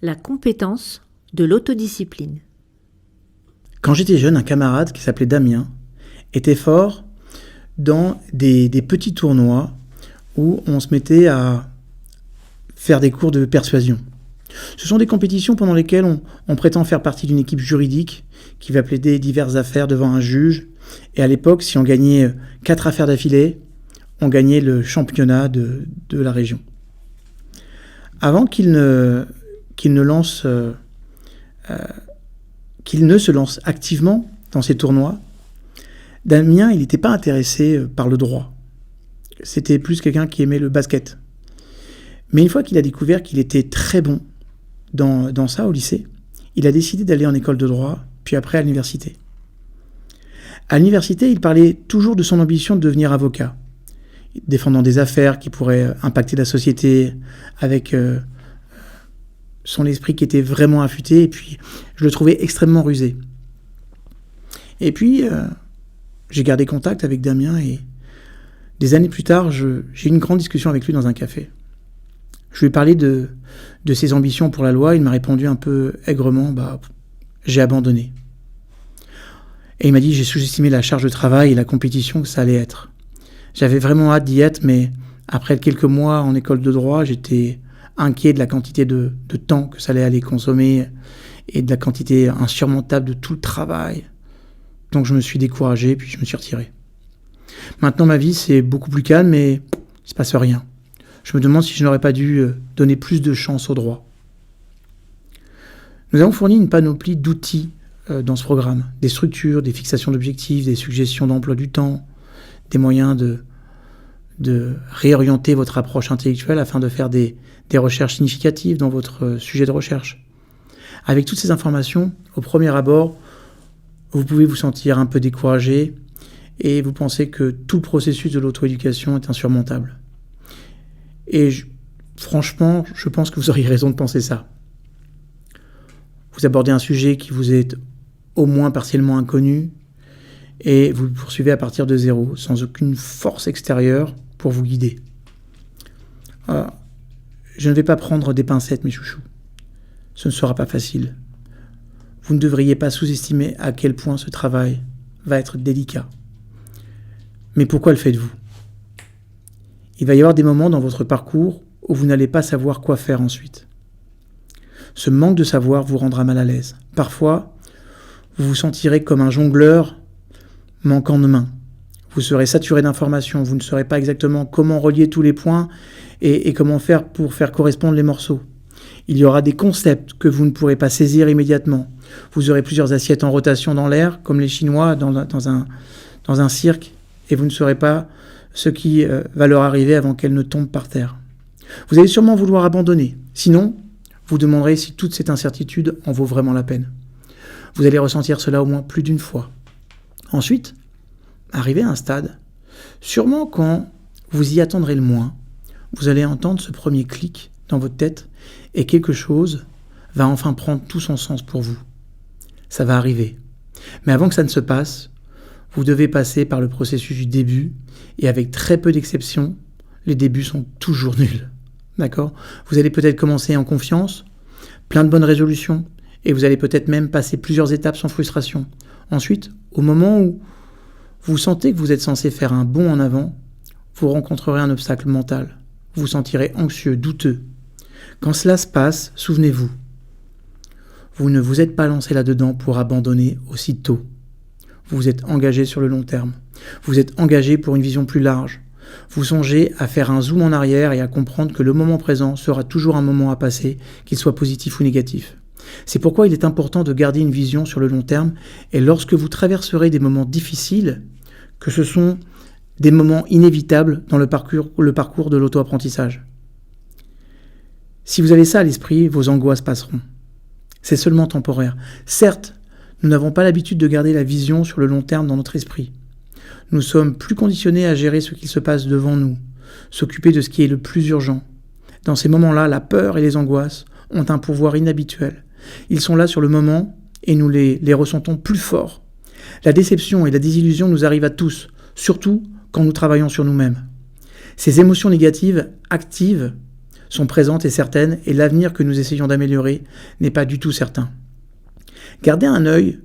La compétence de l'autodiscipline. Quand j'étais jeune, un camarade qui s'appelait Damien était fort dans des petits tournois où on se mettait à faire des cours de persuasion. Ce sont des compétitions pendant lesquelles on prétend faire partie d'une équipe juridique qui va plaider diverses affaires devant un juge. Et à l'époque, si on gagnait 4 affaires d'affilée, on gagnait le championnat de la région. Avant qu'il ne se lance activement dans ces tournois, Damien, il n'était pas intéressé par le droit. C'était plus quelqu'un qui aimait le basket. Mais une fois qu'il a découvert qu'il était très bon dans ça au lycée, il a décidé d'aller en école de droit, puis après à l'université. À l'université, il parlait toujours de son ambition de devenir avocat, défendant des affaires qui pourraient impacter la société, avec son esprit qui était vraiment affûté, et puis je le trouvais extrêmement rusé. Et puis, j'ai gardé contact avec Damien, et des années plus tard, j'ai eu une grande discussion avec lui dans un café. Je lui ai parlé de ses ambitions pour la loi, il m'a répondu un peu aigrement, j'ai abandonné. Et il m'a dit, j'ai sous-estimé la charge de travail et la compétition que ça allait être. J'avais vraiment hâte d'y être, mais après quelques mois en école de droit, j'étais inquiet de la quantité de temps que ça allait aller consommer et de la quantité insurmontable de tout le travail. Donc je me suis découragé, puis je me suis retiré. Maintenant, ma vie, c'est beaucoup plus calme et il ne se passe rien. Je me demande si je n'aurais pas dû donner plus de chance au droit. Nous avons fourni une panoplie d'outils dans ce programme. Des structures, des fixations d'objectifs, des suggestions d'emploi du temps, des moyens de réorienter votre approche intellectuelle afin de faire des recherches significatives dans votre sujet de recherche. Avec toutes ces informations, au premier abord, vous pouvez vous sentir un peu découragé et vous pensez que tout le processus de l'auto-éducation est insurmontable. Et franchement, je pense que vous auriez raison de penser ça. Vous abordez un sujet qui vous est au moins partiellement inconnu et vous le poursuivez à partir de zéro, sans aucune force extérieure pour vous guider. Alors, je ne vais pas prendre des pincettes, mes chouchous. Ce ne sera pas facile. Vous ne devriez pas sous-estimer à quel point ce travail va être délicat. Mais pourquoi le faites-vous ? Il va y avoir des moments dans votre parcours où vous n'allez pas savoir quoi faire ensuite. Ce manque de savoir vous rendra mal à l'aise. Parfois, vous vous sentirez comme un jongleur manquant de main. Vous serez saturé d'informations, vous ne saurez pas exactement comment relier tous les points et comment faire pour faire correspondre les morceaux. Il y aura des concepts que vous ne pourrez pas saisir immédiatement. Vous aurez plusieurs assiettes en rotation dans l'air, comme les Chinois dans un cirque, et vous ne saurez pas ce qui va leur arriver avant qu'elles ne tombent par terre. Vous allez sûrement vouloir abandonner. Sinon, vous demanderez si toute cette incertitude en vaut vraiment la peine. Vous allez ressentir cela au moins plus d'une fois. Ensuite, arrivé à un stade, sûrement quand vous y attendrez le moins, vous allez entendre ce premier clic dans votre tête et quelque chose va enfin prendre tout son sens pour vous. Ça va arriver. Mais avant que ça ne se passe, vous devez passer par le processus du début et avec très peu d'exceptions, les débuts sont toujours nuls. D'accord ? Vous allez peut-être commencer en confiance, plein de bonnes résolutions, et vous allez peut-être même passer plusieurs étapes sans frustration. Ensuite, au moment où vous sentez que vous êtes censé faire un bond en avant, vous rencontrerez un obstacle mental. Vous vous sentirez anxieux, douteux. Quand cela se passe, souvenez-vous, vous ne vous êtes pas lancé là-dedans pour abandonner aussitôt. Vous vous êtes engagé sur le long terme. Vous êtes engagé pour une vision plus large. Vous songez à faire un zoom en arrière et à comprendre que le moment présent sera toujours un moment à passer, qu'il soit positif ou négatif. C'est pourquoi il est important de garder une vision sur le long terme et lorsque vous traverserez des moments difficiles, que ce sont des moments inévitables dans le parcours de l'auto-apprentissage. Si vous avez ça à l'esprit, vos angoisses passeront. C'est seulement temporaire. Certes, nous n'avons pas l'habitude de garder la vision sur le long terme dans notre esprit. Nous sommes plus conditionnés à gérer ce qu'il se passe devant nous, s'occuper de ce qui est le plus urgent. Dans ces moments-là, la peur et les angoisses ont un pouvoir inhabituel. Ils sont là sur le moment et nous les ressentons plus fort. La déception et la désillusion nous arrivent à tous, surtout quand nous travaillons sur nous-mêmes. Ces émotions négatives activent sont présentes et certaines, et l'avenir que nous essayons d'améliorer n'est pas du tout certain. Gardez un œil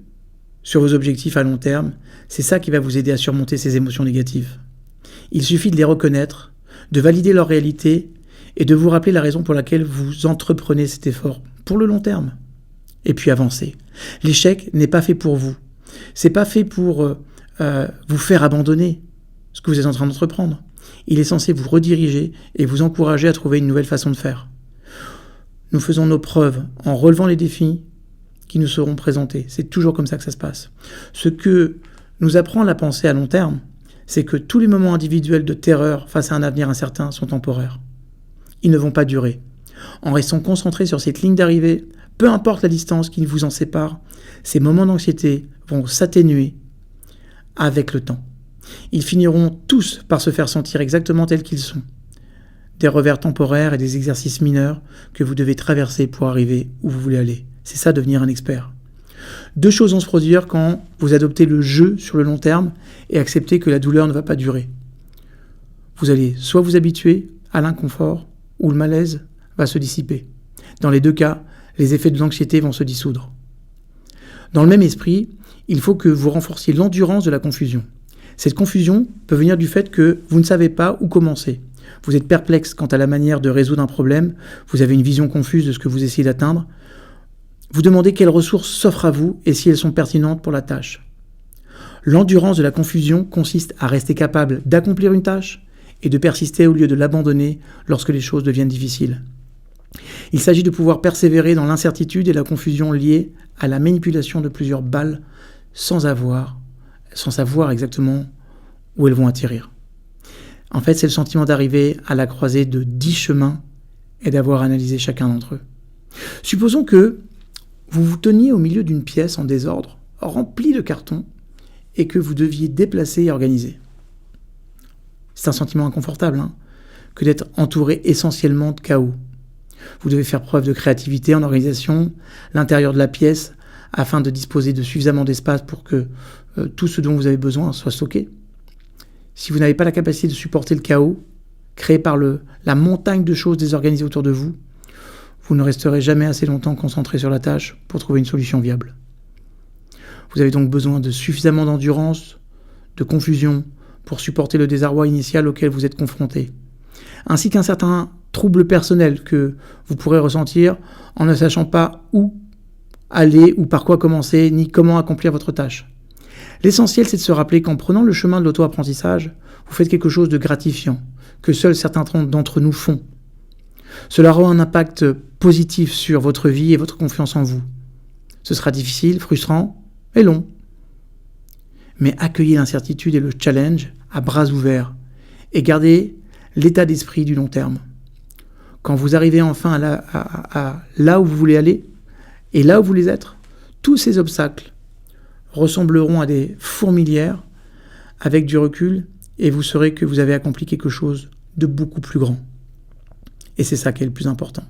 sur vos objectifs à long terme, c'est ça qui va vous aider à surmonter ces émotions négatives. Il suffit de les reconnaître, de valider leur réalité et de vous rappeler la raison pour laquelle vous entreprenez cet effort pour le long terme. Et puis avancer. L'échec n'est pas fait pour vous. C'est pas fait pour vous faire abandonner ce que vous êtes en train d'entreprendre. Il est censé vous rediriger et vous encourager à trouver une nouvelle façon de faire. Nous faisons nos preuves en relevant les défis qui nous seront présentés. C'est toujours comme ça que ça se passe. Ce que nous apprend la pensée à long terme, c'est que tous les moments individuels de terreur face à un avenir incertain sont temporaires. Ils ne vont pas durer. En restant concentré sur cette ligne d'arrivée, peu importe la distance qui vous en sépare, ces moments d'anxiété vont s'atténuer avec le temps. Ils finiront tous par se faire sentir exactement tels qu'ils sont. Des revers temporaires et des exercices mineurs que vous devez traverser pour arriver où vous voulez aller. C'est ça, devenir un expert. Deux choses vont se produire quand vous adoptez le jeu sur le long terme et acceptez que la douleur ne va pas durer. Vous allez soit vous habituer à l'inconfort ou le malaise va se dissiper. Dans les deux cas, les effets de l'anxiété vont se dissoudre. Dans le même esprit, il faut que vous renforciez l'endurance de la confusion. Cette confusion peut venir du fait que vous ne savez pas où commencer. Vous êtes perplexe quant à la manière de résoudre un problème, vous avez une vision confuse de ce que vous essayez d'atteindre. Vous demandez quelles ressources s'offrent à vous et si elles sont pertinentes pour la tâche. L'endurance de la confusion consiste à rester capable d'accomplir une tâche et de persister au lieu de l'abandonner lorsque les choses deviennent difficiles. Il s'agit de pouvoir persévérer dans l'incertitude et la confusion liée à la manipulation de plusieurs balles sans savoir exactement où elles vont atterrir. En fait, c'est le sentiment d'arriver à la croisée de 10 chemins et d'avoir analysé chacun d'entre eux. Supposons que vous vous teniez au milieu d'une pièce en désordre, remplie de cartons, et que vous deviez déplacer et organiser. C'est un sentiment inconfortable, que d'être entouré essentiellement de chaos. Vous devez faire preuve de créativité en organisation, l'intérieur de la pièce, afin de disposer de suffisamment d'espace pour que tout ce dont vous avez besoin soit stocké. Si vous n'avez pas la capacité de supporter le chaos, créé par la montagne de choses désorganisées autour de vous, vous ne resterez jamais assez longtemps concentré sur la tâche pour trouver une solution viable. Vous avez donc besoin de suffisamment d'endurance, de confusion, pour supporter le désarroi initial auquel vous êtes confronté, ainsi qu'un certain trouble personnel que vous pourrez ressentir en ne sachant pas où aller ou par quoi commencer, ni comment accomplir votre tâche. L'essentiel, c'est de se rappeler qu'en prenant le chemin de l'auto-apprentissage, vous faites quelque chose de gratifiant, que seuls certains d'entre nous font. Cela aura un impact positif sur votre vie et votre confiance en vous. Ce sera difficile, frustrant et long. Mais accueillez l'incertitude et le challenge à bras ouverts et gardez l'état d'esprit du long terme. Quand vous arrivez enfin à là où vous voulez aller et là où vous voulez être, tous ces obstacles ressembleront à des fourmilières avec du recul et vous saurez que vous avez accompli quelque chose de beaucoup plus grand. Et c'est ça qui est le plus important.